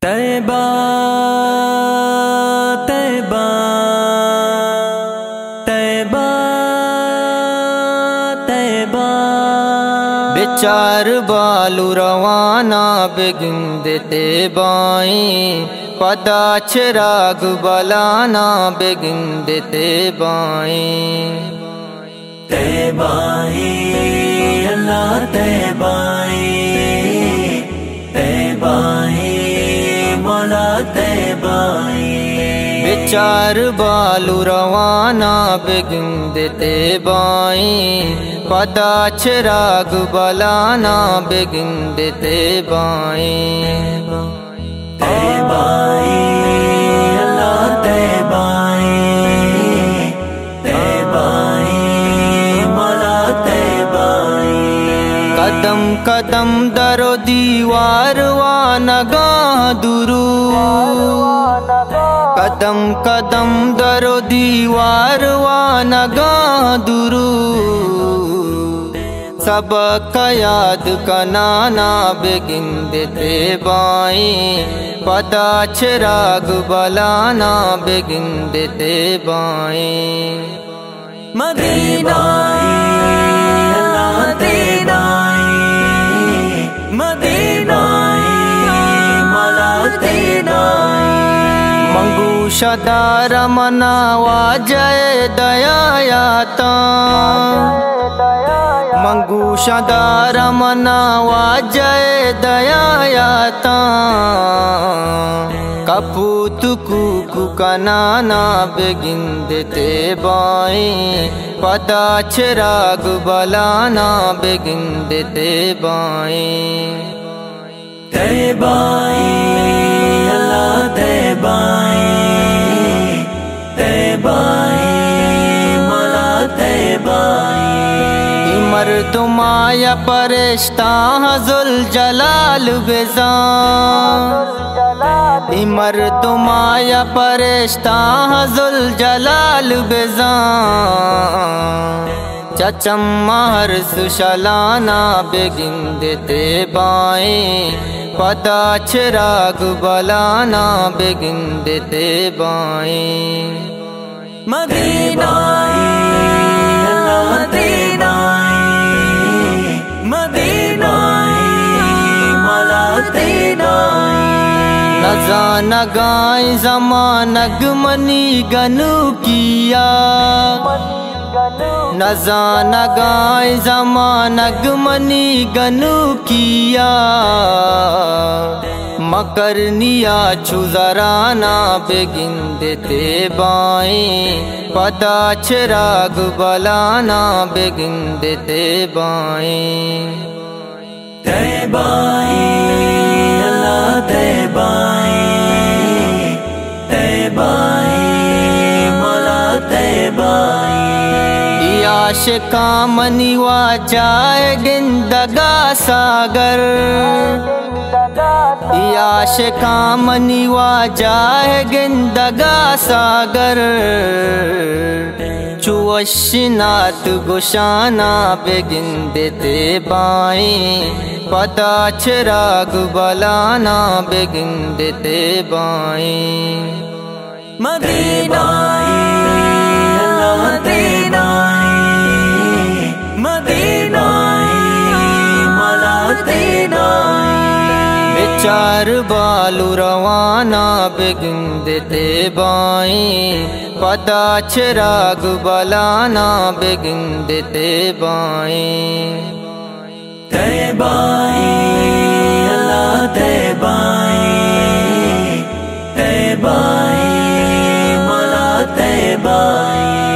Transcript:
तैबा तैबा तैबा तैबा बेचार बालू रवाना बेगिंदे तैबाई पता चिराग बलाना बेगिंदे तैबाई तैबाई अल्लाह तैबाई तैबाई मौला तैबाई बेचार बालू रवाना बेगिंदे तैबाई पता चिराग बलाना बेगिंदे तैबाई तैबाई अल्लाह तैबाई तैबाई मौला तैबाई कदम कदम दरो दीवार वानगाह दुरू कदम कदम दरो दीवार वानगाह दुरू सबक याद कनाना बेगिंदे तैबाई पता चिराग बलाना बेगिंदे तैबाई मदीना अल्लाह तैबाई मदीना मौला तैबाई मंगू शदार मनावा जय दयायाता मंगू शदार मनावा जय दयायाता कपूत कुकु कनाना बेगिंदे तैबाई पता चिराग बलाना बेगिंदे तैबाई तैबाई अल्लाह तैबाई तैबाई मौला तैबाई इमर तुमाया परिश्ता जुल जलाल बेजा इमर तुमाया परिश्ता जुल जलाल बेजा चचम महर सुशलाना बेगिंदे तैबाई पता चिराग बलाना बेगिंदे तैबाई मदीना अल्लाह तैबाई मदीना मौला तैबाई नजान गाय जमानग मनी गनु किया नजान गाय जमानग मनी गनु किया मकरनिया छुजराना बेगिंदे तैबाई पता चिराग बलाना बेगिंदे तैबाई तैबाई अल्लाह तैबाई तैबाई मौला तैबाई आशिका मनीवा जाए गिंदगा सागर आशिका मनीवा जाए गिंदगा सागर चुवशिनात गुशाना बेगिंदे तैबाई पता चिराग बलाना बेगिंदे तैबाई मदीना अल्लाह तैबाई मदीना मौला तैबाई बेचार बालू रवाना बेगिंदे तैबाई पता चिराग बलाना बेगिंदे तैबाई तैबाई अल्लाह तैबाई तैबाई मौला तैबाई।